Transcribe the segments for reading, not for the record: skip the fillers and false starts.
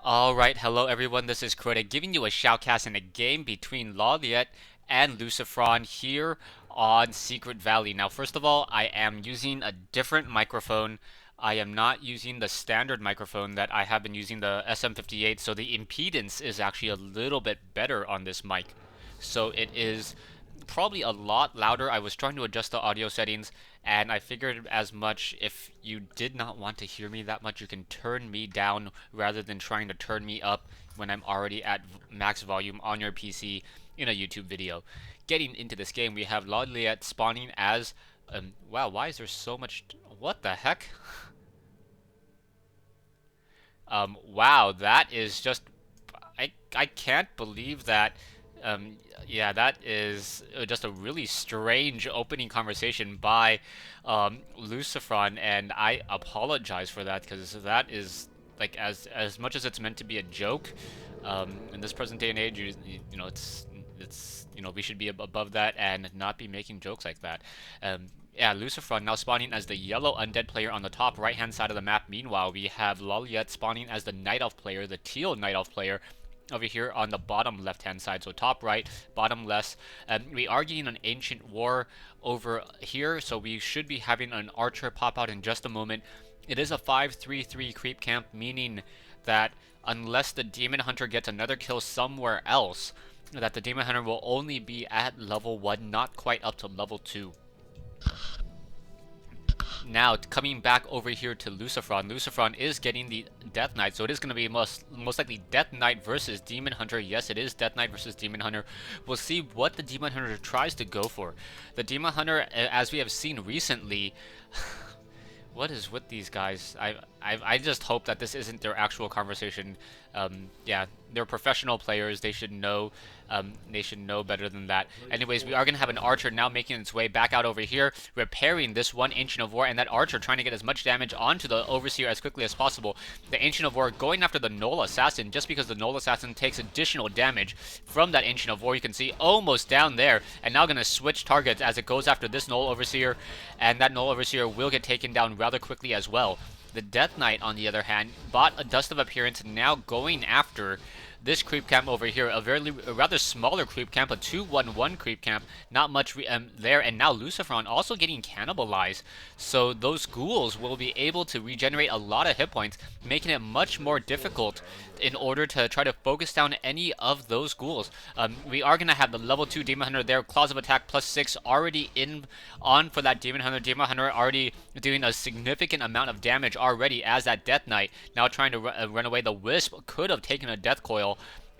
Alright, hello everyone, this is Crota giving you a shoutcast in a game between LawLiet and Lucifron here on Secret Valley. Now, first of all, I am using a different microphone. I am not using the standard microphone that I have been using, the SM58, so the impedance is actually a little bit better on this mic. So it is probably a lot louder. I was trying to adjust the audio settings, and I figured as much. If you did not want to hear me that much, you can turn me down rather than trying to turn me up when I'm already at max volume on your PC in a YouTube video. Getting into this game, we have LawLiet spawning as wow, why is there so much? What the heck? Wow, that is just I can't believe that. Yeah, that is just a really strange opening conversation by Lucifron, and I apologize for that because that is like as much as it's meant to be a joke. In this present day and age, you know it's we should be above that and not be making jokes like that. Yeah, Lucifron now spawning as the yellow undead player on the top right-hand side of the map. Meanwhile, we have LawLiet spawning as the night elf player, the teal night elf player, over here on the bottom left-hand side. So top right, bottom left. We are getting an ancient war over here, so we should be having an archer pop out in just a moment. It is a 5-3-3 creep camp, meaning that unless the demon hunter gets another kill somewhere else, that the demon hunter will only be at level 1, not quite up to level 2. Now, coming back over here to Lucifron, Lucifron is getting the Death Knight, so it is going to be most likely Death Knight versus Demon Hunter. Yes, it is Death Knight versus Demon Hunter. We'll see what the Demon Hunter tries to go for. The Demon Hunter, as we have seen recently, what is with these guys? I just hope that this isn't their actual conversation. Yeah, they're professional players. They should know. They should know better than that. Anyways, we are going to have an archer now making its way back out over here, repairing this one Ancient of War, and that archer trying to get as much damage onto the Overseer as quickly as possible. The Ancient of War going after the Null Assassin, just because the Null Assassin takes additional damage from that Ancient of War. You can see almost down there, and now going to switch targets as it goes after this Null Overseer, and that Null Overseer will get taken down rather quickly as well. The Death Knight, on the other hand, bought a Dust of Appearance, now going after this creep camp over here, a rather smaller creep camp, a 2-1-1 creep camp, not much there, and now Lucifron also getting cannibalized, so those ghouls will be able to regenerate a lot of hit points, making it much more difficult in order to try to focus down any of those ghouls. We are going to have the level 2 Demon Hunter there, Claws of Attack +6 already on for that Demon Hunter. Demon Hunter already doing a significant amount of damage already as that Death Knight, now trying to run away. The Wisp could have taken a Death Coil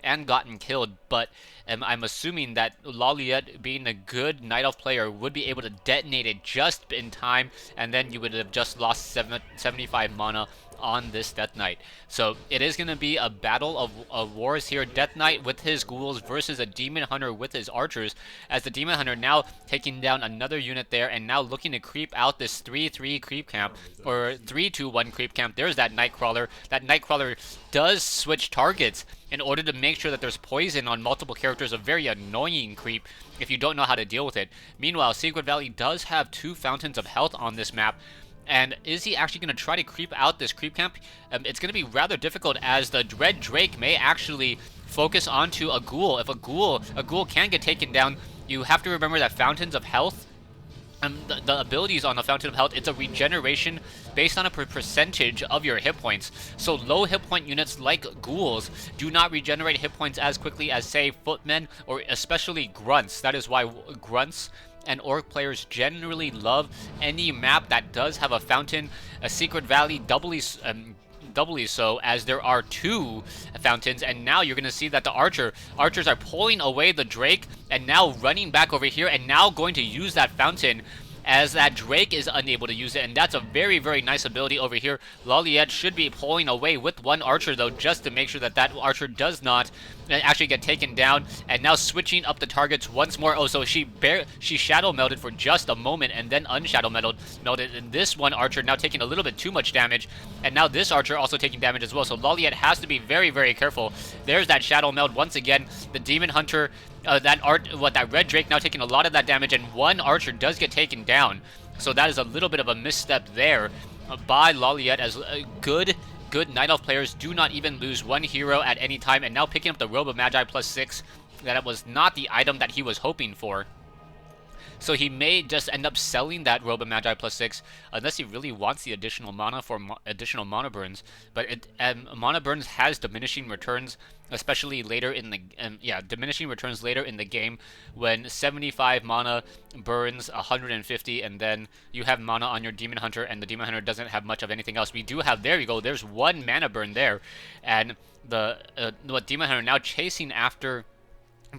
and gotten killed, but I'm assuming that LawLiet, being a good Night Elf player, would be able to detonate it just in time, and then you would have just lost 75 mana on this Death Knight. So it is going to be a battle of wars here. Death Knight with his ghouls versus a Demon Hunter with his archers, as the Demon Hunter now taking down another unit there, and now looking to creep out this 3-3 creep camp, or 3-2-1 creep camp. There's that Nightcrawler. That Nightcrawler does switch targets in order to make sure that there's poison on multiple characters, a very annoying creep if you don't know how to deal with it. Meanwhile, Secret Valley does have 2 fountains of health on this map, and is he actually going to try to creep out this creep camp? It's going to be rather difficult, as the Dread Drake may actually focus onto a ghoul. If a ghoul can get taken down, you have to remember that fountains of health, the abilities on the Fountain of Health, it's a regeneration based on a percentage of your hit points. So low hit point units like ghouls do not regenerate hit points as quickly as, say, footmen, or especially grunts. That is why grunts and orc players generally love any map that does have a fountain. A Secret Valley doubly so, as there are 2 fountains, and now you're going to see that the archers are pulling away the Drake, and now running back over here, and now going to use that fountain, as that Drake is unable to use it, and that's a very, very nice ability over here. LawLiet should be pulling away with 1 archer, though, just to make sure that that archer does not actually get taken down, and now switching up the targets once more. Oh, so she shadow melted for just a moment, and then unshadow melted, and this one archer now taking a little bit too much damage, and now this archer also taking damage as well, so LawLiet has to be very, very careful. There's that shadow meld once again. The Demon Hunter, that Red Drake now taking a lot of that damage, and 1 archer does get taken down. So that is a little bit of a misstep there by LawLiet, as good good Night Elf players do not even lose one hero at any time, and now picking up the Robe of Magi +6, that was not the item that he was hoping for. So he may just end up selling that Robe of Magi +6 unless he really wants the additional mana for additional mana burns. But mana burns has diminishing returns, especially later in the diminishing returns later in the game when 75 mana burns 150, and then you have mana on your Demon Hunter, and the Demon Hunter doesn't have much of anything else. We do have, there you go, there's one mana burn there, and the Demon Hunter now chasing after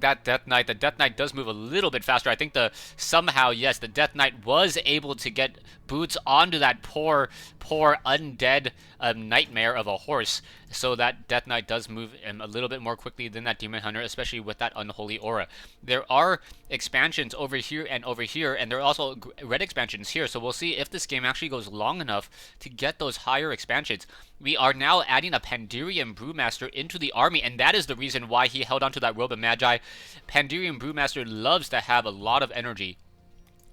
that Death Knight. The Death Knight does move a little bit faster. I think somehow, yes, the Death Knight was able to get boots onto that poor undead nightmare of a horse. So that Death Knight does move a little bit more quickly than that Demon Hunter, especially with that Unholy Aura. There are expansions over here, and there are also red expansions here. So we'll see if this game actually goes long enough to get those higher expansions. We are now adding a Pandirian Brewmaster into the army, and that is the reason why he held onto that Robe of Magi. Pandirian Brewmaster loves to have a lot of energy.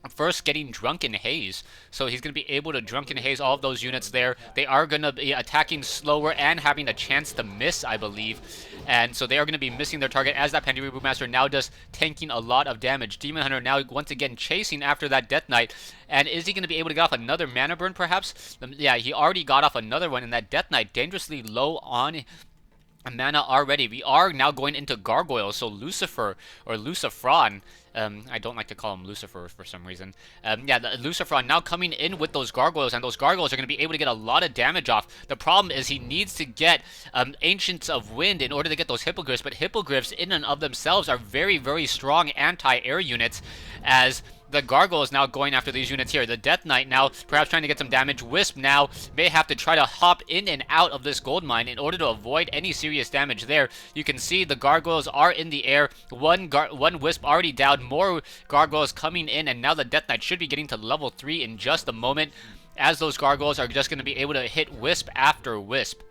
First, getting Drunken Haze, so he's going to be able to Drunken Haze all of those units there. They are going to be attacking slower and having a chance to miss, I believe, and so they are going to be missing their target as that Pandirian Brewmaster now does tanking a lot of damage. Demon Hunter now once again chasing after that Death Knight, and is he going to be able to get off another mana burn perhaps? Yeah, he already got off another one, and that Death Knight dangerously low on mana already. We are now going into gargoyles, so Lucifer or Lucifron. I don't like to call him Lucifer for some reason. Yeah, the Lucifron now coming in with those gargoyles, and those gargoyles are going to be able to get a lot of damage off. The problem is he needs to get Ancients of Wind in order to get those Hippogriffs, but Hippogriffs in and of themselves are very, very strong anti-air units, as the Gargoyle is now going after these units here. The Death Knight now perhaps trying to get some damage. Wisp now may have to try to hop in and out of this gold mine in order to avoid any serious damage there. You can see the Gargoyles are in the air. One Wisp already down. More Gargoyles coming in, and now the Death Knight should be getting to level 3 in just a moment, as those Gargoyles are just going to be able to hit Wisp after Wisp.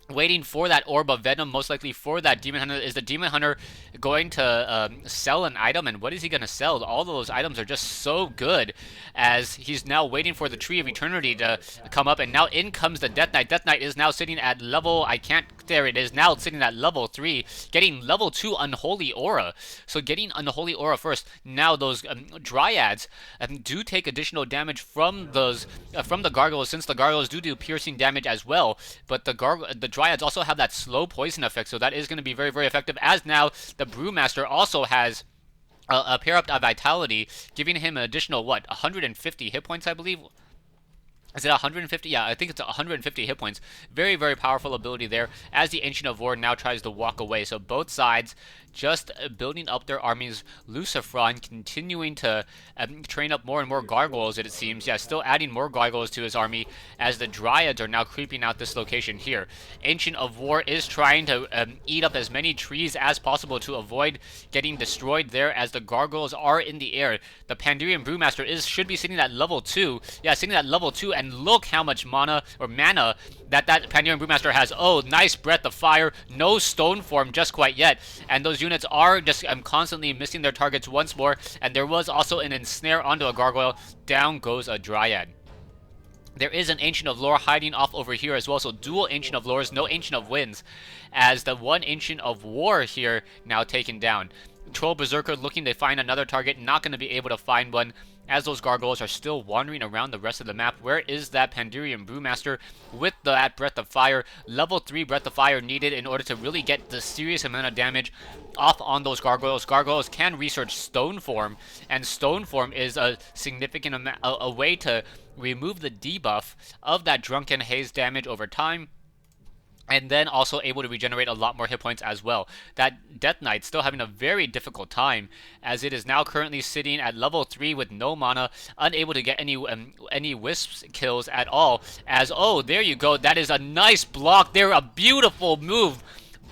Waiting for that Orb of Venom, most likely for that Demon Hunter. Is the Demon Hunter going to sell an item, and what is he going to sell? All of those items are just so good, as he's now waiting for the Tree of Eternity to come up, and now in comes the Death Knight. Death Knight is now sitting at level, there it is, now sitting at level 3, getting level 2 Unholy Aura. So getting Unholy Aura first. Now those Dryads do take additional damage from those from the Gargoyles, since the Gargoyles do piercing damage as well, but the Dryads also have that slow poison effect, so that is going to be very, very effective, as now the Brewmaster also has a pair up of Vitality, giving him an additional, 150 hit points, I believe? Is it 150? Yeah, I think it's 150 hit points. Very, very powerful ability there, as the Ancient of War now tries to walk away. So both sides just building up their armies. Lucifron continuing to train up more and more gargoyles, it seems. Yeah, still adding more gargoyles to his army, as the Dryads are now creeping out this location here. Ancient of War is trying to eat up as many trees as possible to avoid getting destroyed there, as the gargoyles are in the air. The Pandirian Brewmaster should be sitting at level 2. Yeah, sitting at level 2, and look how much mana that Pandirian Brewmaster has. Oh, nice Breath of Fire. No Stone Form just quite yet, and those units are just constantly missing their targets once more, and there was also an ensnare onto a gargoyle. Down goes a Dryad. There is an Ancient of Lore hiding off over here as well, so dual Ancient of Lores, no Ancient of Winds, as the one Ancient of War here now taken down. Troll Berserker looking to find another target, not going to be able to find one, as those gargoyles are still wandering around the rest of the map. Where is that Pandirian Brewmaster with that Breath of Fire? Level 3 Breath of Fire needed in order to really get the serious amount of damage off on those gargoyles. Gargoyles can research Stone Form, and Stone Form is a significant amount, a way to remove the debuff of that Drunken Haze damage over time, and then also able to regenerate a lot more hit points as well. That Death Knight still having a very difficult time, as it is now currently sitting at level 3 with no mana, unable to get any Wisps kills at all. As, oh, there you go, that is a nice block there, a beautiful move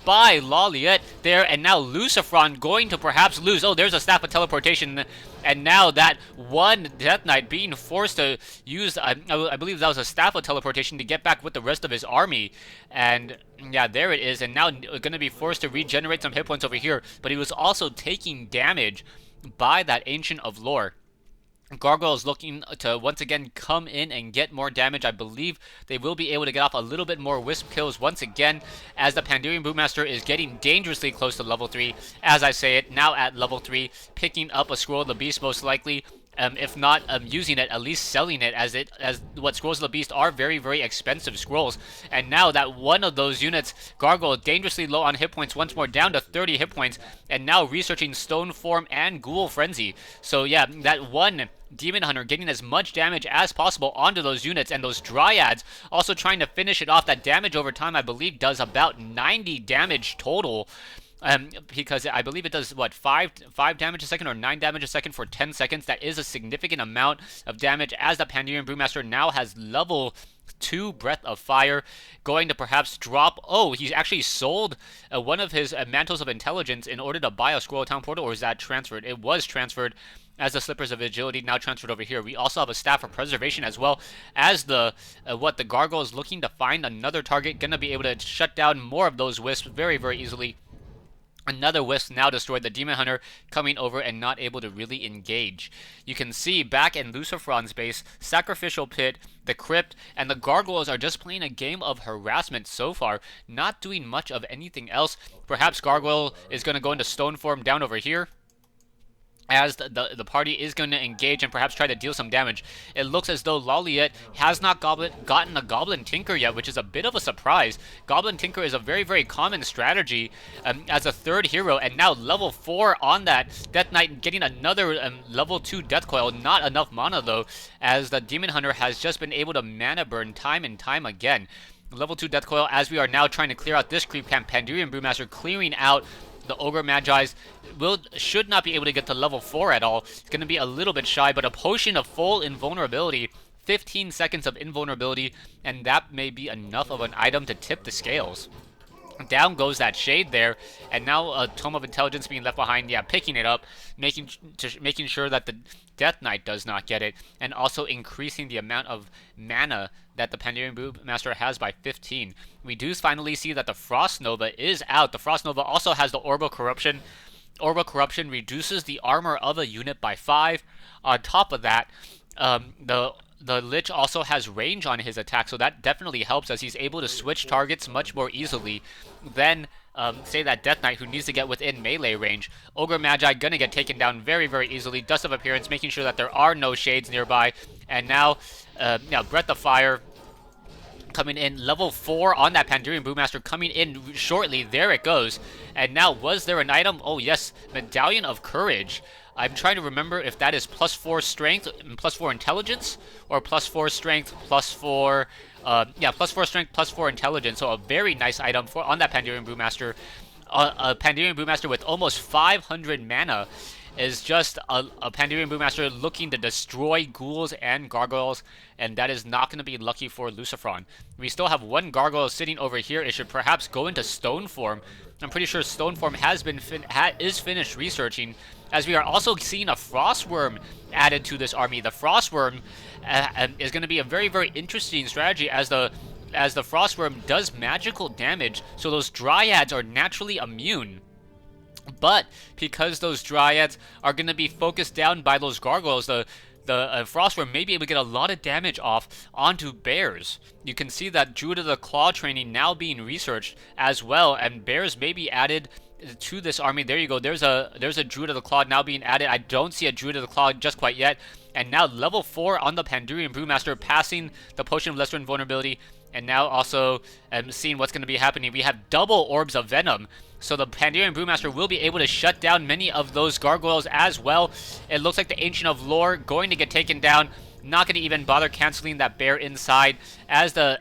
by LawLiet there, and now Lucifron going to perhaps lose. Oh, there's a Staff of Teleportation, and now that one Death Knight being forced to use, I believe that was a Staff of Teleportation to get back with the rest of his army, and yeah, there it is, and now going to be forced to regenerate some hit points over here, but he was also taking damage by that Ancient of Lore. Gargoyles looking to once again come in and get more damage. I believe they will be able to get off a little bit more Wisp kills once again, as the Pandurian Brewmaster is getting dangerously close to level 3. As I say it, now at level 3, picking up a Scroll of the Beast most likely. If not using it, at least selling it, as what Scrolls of the Beast are very, very expensive scrolls. And now that one of those units, Gargoyle, dangerously low on hit points once more, down to 30 hit points, and now researching Stone Form and Ghoul Frenzy. So yeah, that one Demon Hunter getting as much damage as possible onto those units, and those Dryads also trying to finish it off. That damage over time, I believe, does about 90 damage total. Because I believe it does, what, 5 damage a second or 9 damage a second for 10 seconds. That is a significant amount of damage, as the Pandurian Brewmaster now has level 2 Breath of Fire, going to perhaps drop. Oh, he's actually sold one of his Mantles of Intelligence in order to buy a Scroll of Town Portal, or is that transferred? It was transferred, as the Slippers of Agility now transferred over here. We also have a Staff of Preservation, as well as the Gargoyle is looking to find another target, gonna be able to shut down more of those Wisps very, very easily. Another Wisp now destroyed, the Demon Hunter coming over and not able to really engage. You can see back in Lucifron's base, Sacrificial Pit, the Crypt, and the Gargoyles are just playing a game of harassment so far, not doing much of anything else. Perhaps Gargoyle is going to go into Stone Form down over here, as the party is going to engage and perhaps try to deal some damage. It looks as though LawLiet has not gotten a Goblin Tinker yet, which is a bit of a surprise. Goblin Tinker is a very, very common strategy as a third hero, and now level 4 on that Death Knight, getting another level 2 Death Coil. Not enough mana though, as the Demon Hunter has just been able to mana burn time and time again. Level 2 Death Coil, as we are now trying to clear out this creep camp. Pandurian Brewmaster clearing out the Ogre Magi's. Should not be able to get to level 4 at all. It's going to be a little bit shy, but a potion of full invulnerability, 15 seconds of invulnerability, and that may be enough of an item to tip the scales. Down goes that Shade there, and now a Tome of Intelligence being left behind. Yeah, picking it up, making sure that the Death Knight does not get it, and also increasing the amount of mana that the Pandurian Brewmaster has by 15. We do finally see that the Frost Nova is out. The Frost Nova also has the Orbital Corruption. Orbital Corruption reduces the armor of a unit by 5. On top of that, the Lich also has range on his attack, so that definitely helps, as he's able to switch targets much more easily than, say, that Death Knight, who needs to get within melee range. Ogre Magi gonna get taken down very, very easily. Dust of Appearance, making sure that there are no shades nearby. And now, Breath of Fire coming in, level 4 on that Pandurian Brewmaster coming in shortly. There it goes. And now, was there an item? Oh yes, Medallion of Courage. I'm trying to remember if that is +4 strength and +4 intelligence, or +4 strength, +4, +4 strength, +4 intelligence. So a very nice item on that Pandurian Brewmaster. A Pandurian Brewmaster with almost 500 mana is just a Pandurian Brewmaster looking to destroy ghouls and gargoyles, and that is not going to be lucky for Lucifron. We still have one gargoyle sitting over here. It should perhaps go into Stone Form. I'm pretty sure Stone Form is finished researching, as we are also seeing a Frostworm added to this army. The Frostworm is going to be a very, very interesting strategy, as the Frostworm does magical damage, so those Dryads are naturally immune. But because those Dryads are going to be focused down by those gargoyles, the Frostworm may be able to get a lot of damage off onto bears. You can see that Druid of the Claw training now being researched as well, and bears may be added to this army. There you go. There's a Druid of the Claw now being added. I don't see a Druid of the Claw just quite yet. And now level 4 on the Pandurian Brewmaster, passing the Potion of Lesser Invulnerability. And now also seeing what's going to be happening. We have double Orbs of Venom. So the Pandurian Brewmaster will be able to shut down many of those gargoyles as well. It looks like the Ancient of Lore going to get taken down. Not going to even bother canceling that bear inside, as the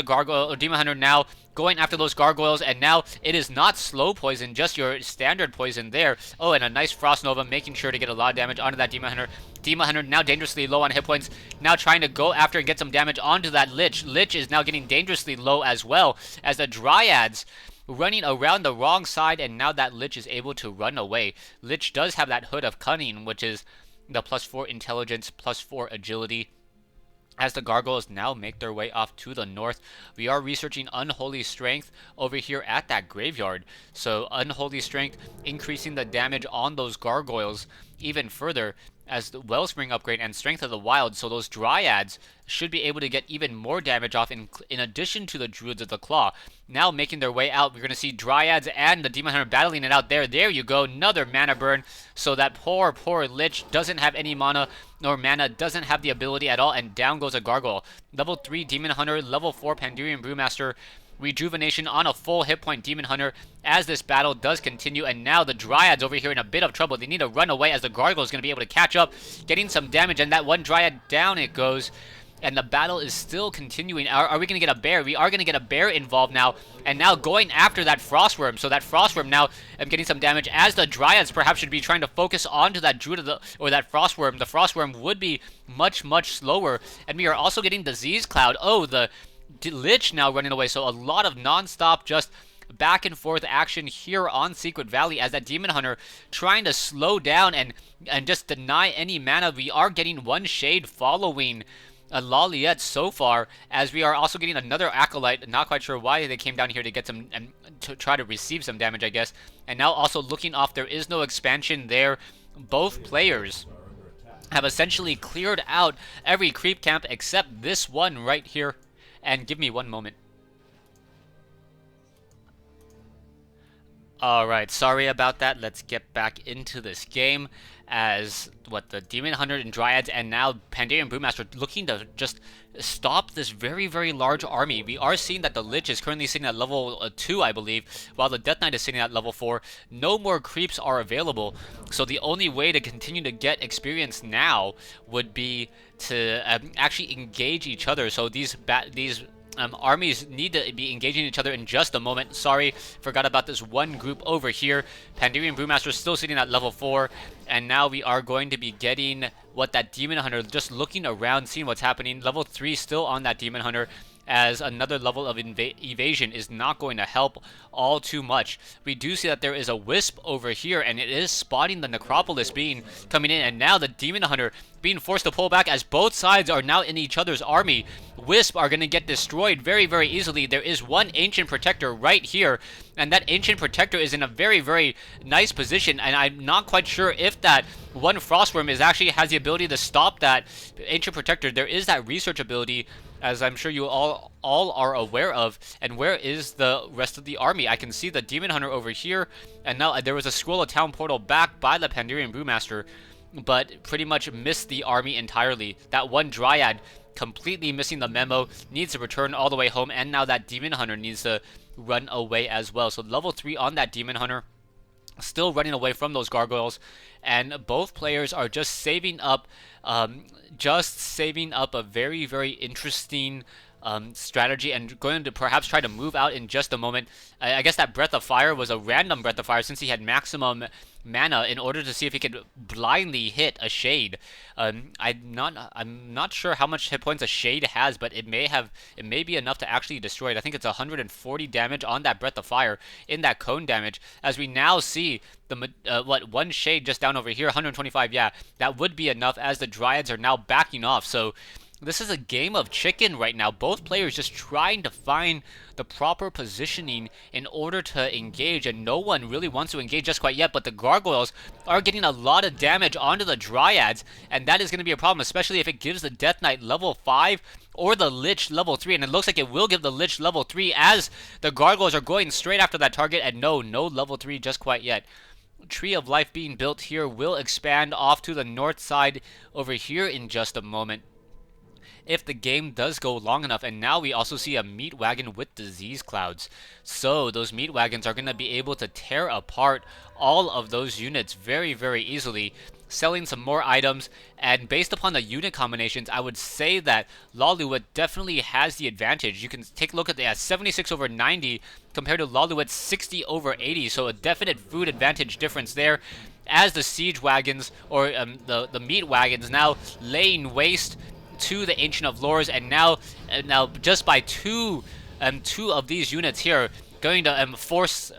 gargoyle or Demon Hunter now going after those gargoyles, and now it is not slow poison, just your standard poison there. Oh, and a nice Frost Nova, making sure to get a lot of damage onto that Demon Hunter. Demon Hunter now dangerously low on hit points, now trying to go after and get some damage onto that Lich. Lich is now getting dangerously low as well, as the Dryads running around the wrong side, and now that Lich is able to run away. Lich does have that Hood of Cunning, which is the +4 intelligence, +4 agility. As the gargoyles now make their way off to the north, we are researching Unholy Strength over here at that graveyard. So Unholy Strength increasing the damage on those gargoyles even further as the Wellspring upgrade and Strength of the Wild, so those Dryads should be able to get even more damage off in addition to the Druids of the Claw. Now making their way out, we're going to see Dryads and the Demon Hunter battling it out there. There you go, another mana burn, so that poor Lich doesn't have any mana nor mana, doesn't have the ability at all, and down goes a Gargoyle. Level 3 Demon Hunter, level 4 Pandurian Brewmaster, rejuvenation on a full hit point Demon Hunter as this battle does continue, and now the Dryads over here in a bit of trouble. They need to run away as the Gargoyle is going to be able to catch up, getting some damage, and that one Dryad down it goes, and the battle is still continuing. Are we going to get a bear? We are going to get a bear involved now, and now going after that Frostworm, so that Frostworm now getting some damage as the Dryads perhaps should be trying to focus onto that Druid or that Frostworm. The Frostworm would be much slower, and we are also getting Disease Cloud. Oh, the Lich now running away, so a lot of non-stop just back and forth action here on Secret Valley as that Demon Hunter trying to slow down and just deny any mana. We are getting one Shade following a LawLiet so far, as we are also getting another Acolyte. Not quite sure why they came down here to get some and to try to receive some damage, I guess. And now also looking off, there is no expansion there. Both players have essentially cleared out every creep camp except this one right here. And give me one moment. Alright, sorry about that. Let's get back into this game as the Demon Hunter and Dryads and now Pandurian Brewmaster looking to just stop this very large army. We are seeing that the Lich is currently sitting at level 2, I believe, while the Death Knight is sitting at level 4. No more creeps are available, so the only way to continue to get experience now would be to actually engage each other. So these armies need to be engaging each other in just a moment. Sorry, forgot about this one group over here. Pandurian Brewmaster still sitting at level 4, and now we are going to be getting that Demon Hunter just looking around, seeing what's happening. Level 3 still on that Demon Hunter, as another level of evasion is not going to help all too much. We do see that there is a Wisp over here, and it is spotting the Necropolis coming in, and now the Demon Hunter being forced to pull back as both sides are now in each other's army. Wisp are going to get destroyed very easily. There is one Ancient Protector right here, and that Ancient Protector is in a very nice position, and I'm not quite sure if that one Frostworm actually has the ability to stop that Ancient Protector. There is that research ability, as I'm sure you all are aware of. And where is the rest of the army? I can see the Demon Hunter over here, and now there was a Scroll of Town portal back by the Pandurian Brewmaster, but pretty much missed the army entirely. That one Dryad completely missing the memo, needs to return all the way home, and now that Demon Hunter needs to run away as well. So level 3 on that Demon Hunter, still running away from those Gargoyles, and both players are just saving up a very interesting strategy, and going to perhaps try to move out in just a moment. I guess that Breath of Fire was a random Breath of Fire since he had maximum mana in order to see if he could blindly hit a Shade. I'm not sure how much hit points a Shade has, but it may be enough to actually destroy it. I think it's 140 damage on that Breath of Fire in that cone damage, as we now see the one Shade just down over here, 125. Yeah, that would be enough, as the Dryads are now backing off. So this is a game of chicken right now. Both players just trying to find the proper positioning in order to engage, and no one really wants to engage just quite yet, but the Gargoyles are getting a lot of damage onto the Dryads, and that is going to be a problem, especially if it gives the Death Knight level 5 or the Lich level 3, and it looks like it will give the Lich level 3 as the Gargoyles are going straight after that target, and no level 3 just quite yet. Tree of Life being built here will expand off to the north side over here in just a moment, if the game does go long enough. And now we also see a meat wagon with disease clouds, so those meat wagons are going to be able to tear apart all of those units very easily, selling some more items. And based upon the unit combinations, I would say that LawLiet definitely has the advantage. You can take a look at the 76 over 90 compared to LawLiet's 60 over 80, so a definite food advantage difference there, as the siege wagons, or the meat wagons, now laying waste to the Ancient of Lores, and now just by two of these units here, going to force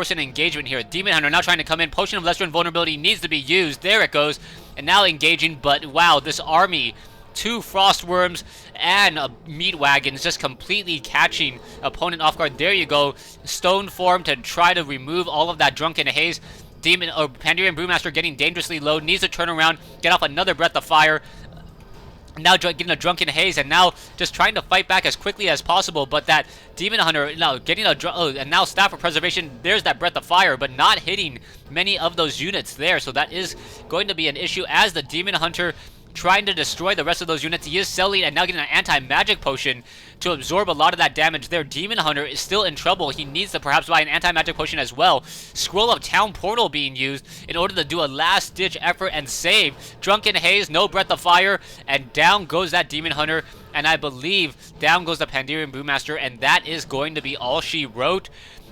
an engagement here. Demon Hunter now trying to come in. Potion of Lesser Invulnerability needs to be used. There it goes, and now engaging. But wow, this army, 2 Frostworms and meat wagons, just completely catching opponent off guard. There you go, Stone Form to try to remove all of that Drunken Haze. Pandarian Brewmaster getting dangerously low, needs to turn around, get off another Breath of Fire. Now getting a Drunken Haze, and now just trying to fight back as quickly as possible, but that Demon Hunter, now getting and now Staff of Preservation, there's that Breath of Fire, but not hitting many of those units there, so that is going to be an issue as the Demon Hunter trying to destroy the rest of those units. He is selling and now getting an anti-magic potion to absorb a lot of that damage there. Demon Hunter is still in trouble. He needs to perhaps buy an anti-magic potion as well. Scroll of Town Portal being used in order to do a last-ditch effort and save. Drunken Haze, no Breath of Fire, and down goes that Demon Hunter, and I believe down goes the Pandarian Brewmaster, and that is going to be all she wrote.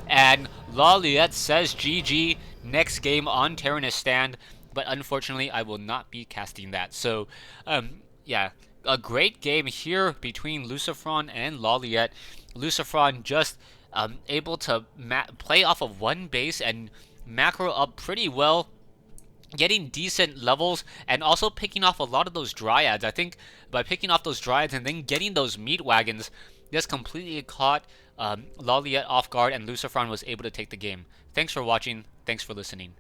And LawLiet says GG, next game on Terranistan. But unfortunately, I will not be casting that. So, yeah, a great game here between Lucifron and LawLiet. Lucifron just able to play off of one base and macro up pretty well, getting decent levels, and also picking off a lot of those Dryads. I think by picking off those Dryads and then getting those meat wagons, just completely caught LawLiet off guard, and Lucifron was able to take the game. Thanks for watching. Thanks for listening.